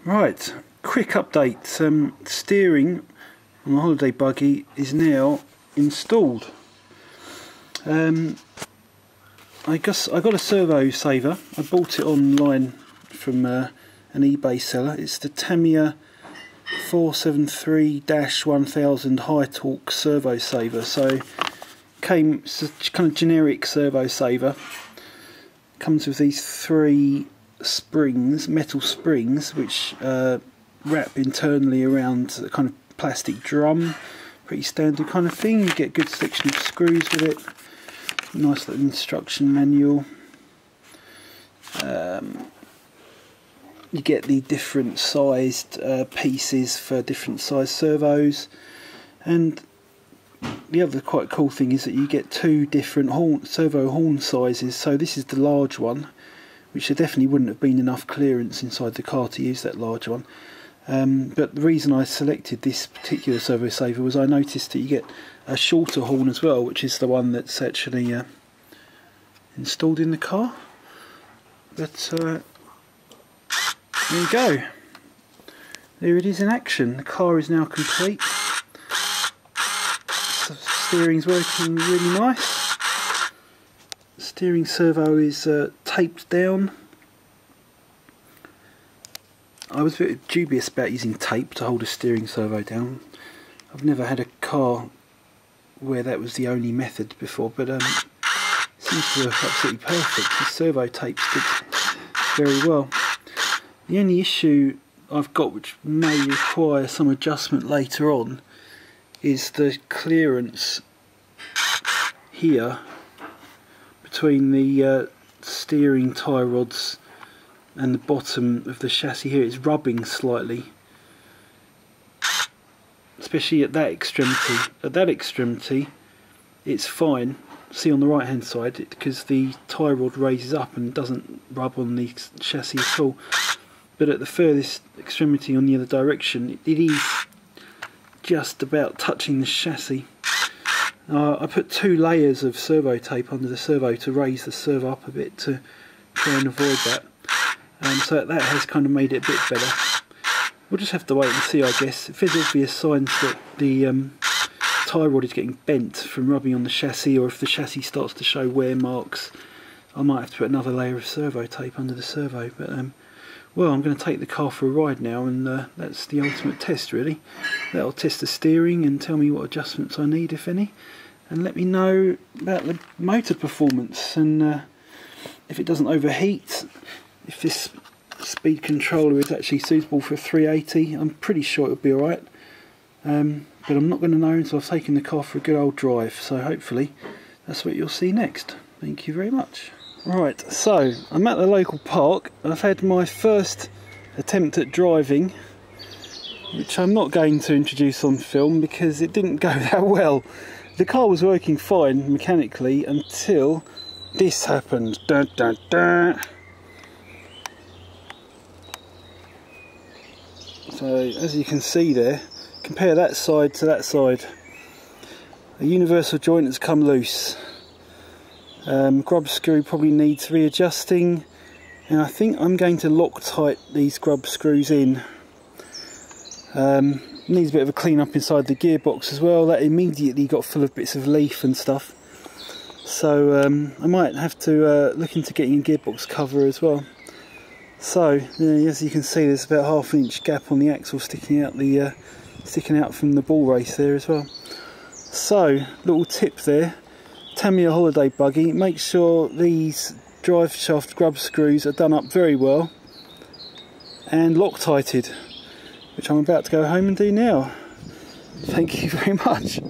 Right, quick update. Steering on the Holiday Buggy is now installed. I guess I got a servo saver. I bought it online from an eBay seller. It's the Tamiya 473-1000 high torque servo saver. So it's a kind of generic servo saver. Comes with these three springs, metal springs, which wrap internally around a kind of plastic drum. Pretty standard kind of thing. You get a good selection of screws with it. Nice little instruction manual. You get the different sized pieces for different size servos, and the other quite cool thing is that you get two different servo horn sizes. So this is the large one, which there definitely wouldn't have been enough clearance inside the car to use that large one. But the reason I selected this particular servo saver was I noticed that you get a shorter horn as well, which is the one that's actually installed in the car. But there you go. There it is in action. The car is now complete. The steering's working really nice. The steering servo is taped down. I was a bit dubious about using tape to hold a steering servo down. I've never had a car where that was the only method before, but it seems to work absolutely perfect. The servo tape sticks very well. The only issue I've got, which may require some adjustment later on, is the clearance here between the steering tie rods and the bottom of the chassis here. It's rubbing slightly, especially at that extremity. At that extremity it's fine, see on the right hand side, because the tie rod raises up and doesn't rub on the chassis at all. But at the furthest extremity on the other direction, it is just about touching the chassis. I put 2 layers of servo tape under the servo to raise the servo up a bit to try and avoid that. So that has kind of made it a bit better. We'll just have to wait and see, I guess. If there's obvious signs that the tie rod is getting bent from rubbing on the chassis, or if the chassis starts to show wear marks, I might have to put another layer of servo tape under the servo. But well, I'm going to take the car for a ride now, and that's the ultimate test really. That'll test the steering and tell me what adjustments I need, if any, and let me know about the motor performance, and if it doesn't overheat, if this speed controller is actually suitable for 380. I'm pretty sure it'll be alright, but I'm not going to know until I've taken the car for a good old drive, so hopefully that's what you'll see next. Thank you very much. Right, so I'm at the local park. I've had my first attempt at driving, which I'm not going to introduce on film because it didn't go that well. The car was working fine mechanically until this happened. Dun, dun, dun. So as you can see there, compare that side to that side. A universal joint has come loose. Grub screw probably needs readjusting, and I think I'm going to Loctite these grub screws in. Needs a bit of a clean up inside the gearbox as well. That immediately got full of bits of leaf and stuff. So I might have to look into getting a gearbox cover as well. So as you can see, there's about ½ inch gap on the axle sticking out from the ball race there as well. So little tip there, Tamiya Holiday Buggy, make sure these drive shaft grub screws are done up very well and Loctited, which I'm about to go home and do now. Thank you very much.